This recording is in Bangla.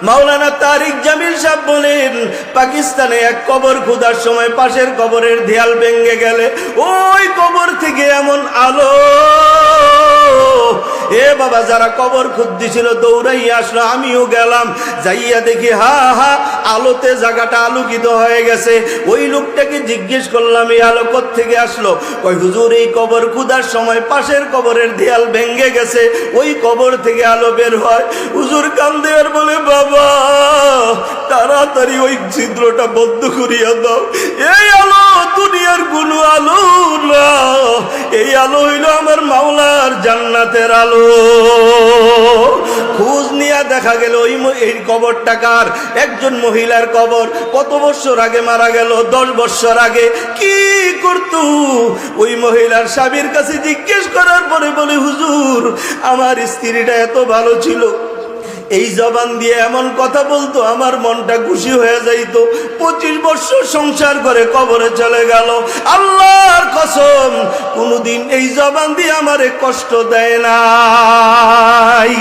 মাওলানা তারিক জামিল সাহেব বলেন, পাকিস্তানে এক কবর খোদার সময় পাশের কবরের দেয়াল ভেঙে গেলে ওই কবর থেকে এমন আলো, এ বাবা যারা কবর খুঁজতেছিল দৌড়াইয়া আসলো, আমিও গেলাম, যাইয়া দেখি হা হা আলোতে জায়গাটা আলোকিত হয়ে গেছে। ওই লোকটাকে জিজ্ঞেস করলাম এই আলো কোত্থেকে আসলো? কই হুজুর এই কবর খোদার সময় পাশের কবরের দেয়াল ভেঙে গেছে, ওই কবর থেকে আলো বের হয়। হুজুর কান্দে আর বলে, বাবা তাড়াতাড়ি ওই ছিদ্রটা বন্ধ করিয়া দাও, এই আলো দুনিয়ার কোনো আলো না, এই আলো হইল আমার মাওলার জান্নাতের আলো। খোঁজ নিয়ে দেখা গেল এই কবরটা কার? একজন মহিলার কবর। কত বছর আগে মারা গেল? 10 বছর আগে। কি করতো? ওই মহিলার স্বামীর কাছে জিজ্ঞেস করার পরে বলে, হুজুর আমার স্ত্রীটা এত ভালো ছিল, এই জবান দিয়ে এমন কথা বলতো আমার মনটা খুশি হয়ে যাইতো। 25 বছর সংসার করে কবরে চলে গেল। আল্লাহর কসম কোনদিন এই জবান দিয়ে আমারে কষ্ট দেয় নাই।